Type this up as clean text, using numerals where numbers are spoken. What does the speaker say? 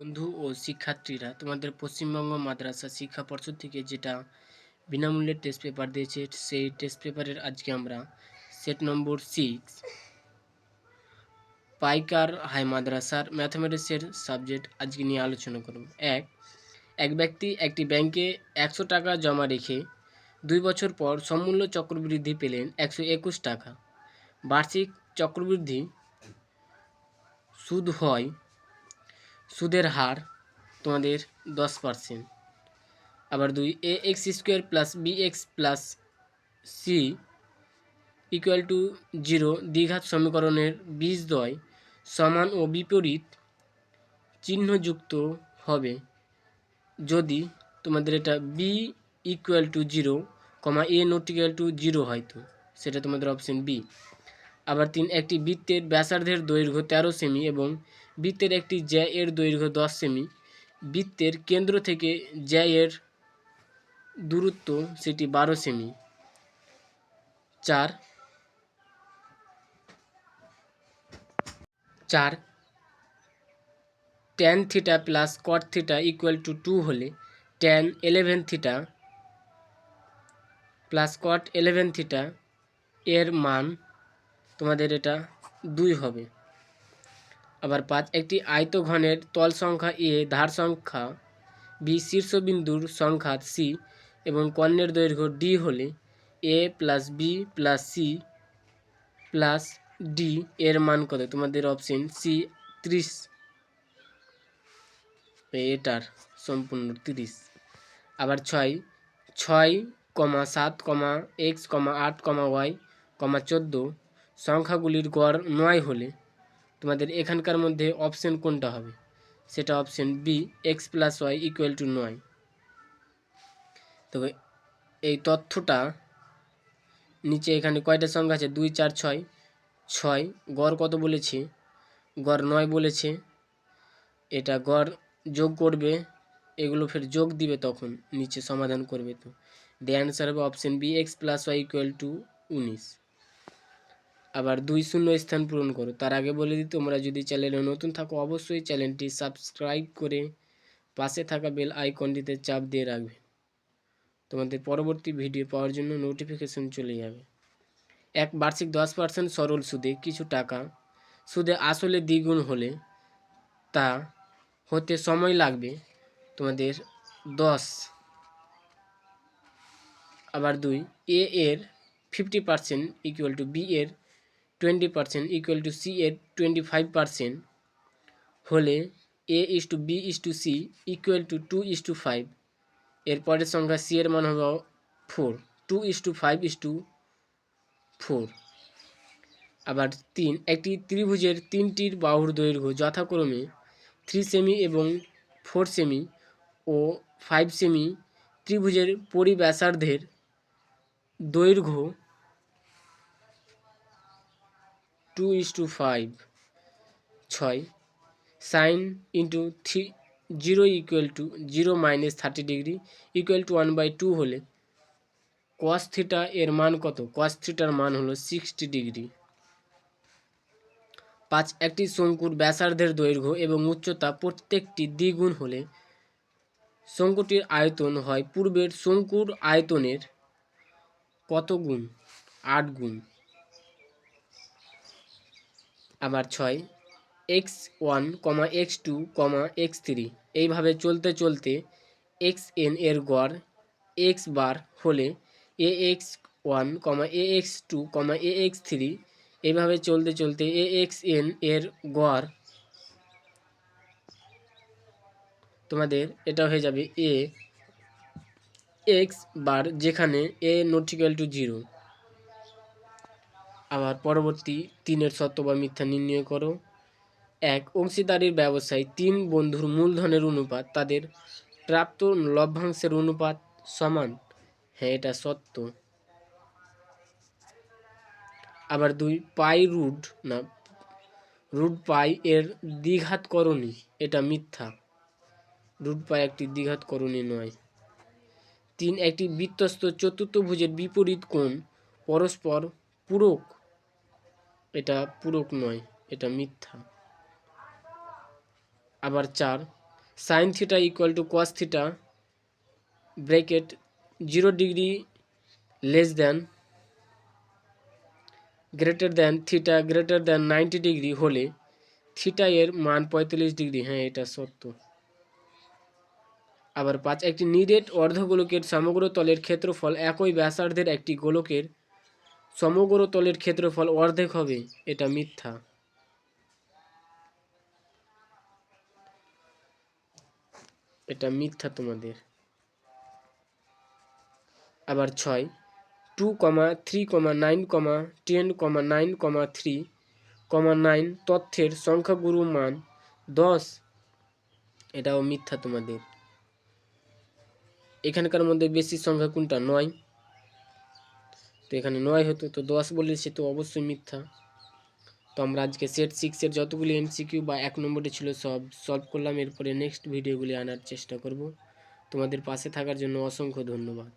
বন্ধু ও শিক্ষার্থীরা, তোমাদের পশ্চিমবঙ্গ মাদ্রাসা শিক্ষা পর্ষদ থেকে যেটা বিনামূল্যে টেস্ট পেপার দিয়েছে, সেই টেস্ট পেপারের আজকে আমরা সেট নম্বর 6 পাইকার হাই মাদ্রাসার ম্যাথমেটিক্সের সাবজেক্ট আজকে নিয়ে আলোচনা করব। এক ব্যক্তি একটি ব্যাংকে 100 টাকা জমা রেখে 2 বছর পর সমূল্য চক্রবৃদ্ধি পেলেন 121 টাকা। বার্ষিক চক্রবৃদ্ধি সুদ হয়, সুদের হার তোমাদের 10%। আবার 2 ax² plus bx plus c equal to 0 দ্বিঘাত সমীকরণের বীজদ্বয় সমান ও বিপরীত চিহ্নযুক্ত হবে যদি তোমাদের এটা b equal to 0, a not equal to 0 হয়, তো সেটা তোমাদের অপশন বি। আবার 3 একটি বৃত্তের ব্যাসার্ধের দৈর্ঘ্য 13 সেমি এবং বৃত্তের একটি জ্যা এর দৈর্ঘ্য 10 সেমি। বৃত্তের কেন্দ্র থেকে জ্যা এর দূরত্ব সেটি 12 semi. 4 tan theta plus cot theta equal two 2 হলে tan 11 theta plus cot 11 theta এর মান তোমাদের এটা 2 হবে। আবার 5 একটি আয়তঘনের তল সংখ্যা a, ধার সংখ্যা b, শীর্ষবিন্দুর সংখ্যা c এবং কর্ণের দৈর্ঘ্য d হলে a plus b plus c plus d এর মান কত? তোমাদের অপশন সি 30, এটার সম্পূর্ণ 30। আবার 6 7, x, 8, y, 14 সংখ্যাগুলির গড় 9 হলে তোমাদের এখানকার মধ্যে অপশন কোনটা হবে? সেটা option B, x plus Y equal to 9। তবে এই তথ্যটা নিচে এখানে কয়টা সংখ্যা আছে? 2, 4, 6 গড় কত বলেছে? গড় 9 বলেছে। এটা গড় যোগ করবে, এগুলো ফের যোগ দিবে, তখন নিচে সমাধান করবে। তো দ্য অ্যান্সার হবে option B, X plus Y equal to 19। আবার 2 শূন্য স্থান পূরণ করো। তার আগে বলে দিই, তোমরা যদি চ্যানেলে নতুন থাকো অবশ্যই চ্যানেলটি সাবস্ক্রাইব করে পাশে থাকা বেল আইকনটিতে চাপ দিয়ে রাখবে, তোমাদের পরবর্তী ভিডিও পাওয়ার জন্য নোটিফিকেশন চলে যাবে। বার্ষিক 10% সরল সুদে কিছু টাকা সুদে আসলে দ্বিগুণ হলে তা হতে সময় লাগবে তোমাদের 10। আবার 2 এ এর 50% ইকুয়াল টু বি এর 20% ইকুয়াল টু সি এর 25% হলে a:b:c ইকুয়াল টু 2:5। এর পরের সংখ্যা সি এর মান হবে 4, 2:5:4। আবার 3 একটি ত্রিভুজের তিনটির বাহুর দৈর্ঘ্য যথাক্রমে 3 সেমি এবং 4 সেমি ও 5 সেমি। ত্রিভুজের পরিব্যাসার্ধের দৈর্ঘ্য 2:5। 6 sign into 0 equal to 0 minus 30 degree equal to 1/2 হলে কস থিটা এর মান কত? কস থিটার মান হলো 60 ডিগ্রি। 5 একটি শঙ্কুর ব্যাসার্ধের দৈর্ঘ্য এবং উচ্চতা প্রত্যেকটি দ্বিগুণ হলে শঙ্কুটির আয়তন হয় পূর্বের শঙ্কুর আয়তনের কত গুণ? 8 গুণ। আবার 6 x1, x2, x3 এইভাবে চলতে চলতে xn এর গড় x বার হলে ax1, ax2, ax3 এইভাবে চলতে চলতে axn এর গড় তোমাদের এটা হয়ে যাবে a x বার, যেখানে a নট ইকুয়াল টু 0। আবার পরবর্তী 3 সত্য বা মিথ্যা নির্ণয় করো। 1 অংশীদারির ব্যবসায় 3 বন্ধুর মূলধনের অনুপাত তাদের প্রাপ্ত লভ্যাংশের অনুপাত সমান। হ্যাঁ, এটা সত্য। আবার 2 পাই রুট পাই এর দ্বিঘাতকরণী, এটা মিথ্যা। রুট পাই একটি দ্বিঘাতকরণী নয়। 3 একটি বৃত্তস্থ চতুর্থভুজের বিপরীত কোণ পরস্পর পূরক, এটা পূরক নয়, এটা মিথ্যা। আবার 4 sine theta equal to cos theta bracket 0 degree less than greater than theta greater than 90 degree হলে থিটা এর মান 45 ডিগ্রি। হ্যাঁ, এটা সত্য। আবার 5, একটি নিরেট অর্ধগোলকের সমগ্র তলের ক্ষেত্রফল একই ব্যাসার্ধের একটি গোলকের সমগ্র তলের ক্ষেত্রফল অর্ধেক হবে। এটা মিথ্যা। এটা মিথ্যা তোমাদের। আবার 6, 2,3,9, 10,9, 3,9 তথ্যের সংখ্যাগুরু মান 10। এটাও মিথ্যা তোমাদের। এখানকার মধ্যে বেশি সংখ্যা কোনটা? 9। তো এখানে 9 হতো, তো 10 বলেছে, তো অবশ্যই মিথ্যা। তো আমরা আজকে সেট 6-এর যতগুলি এমসিকিউ বা 1 নম্বরে ছিল সব সলভ করলাম। এরপরে নেক্সট ভিডিওগুলি আনার চেষ্টা করব। তোমাদের পাশে থাকার জন্য অসংখ্য ধন্যবাদ।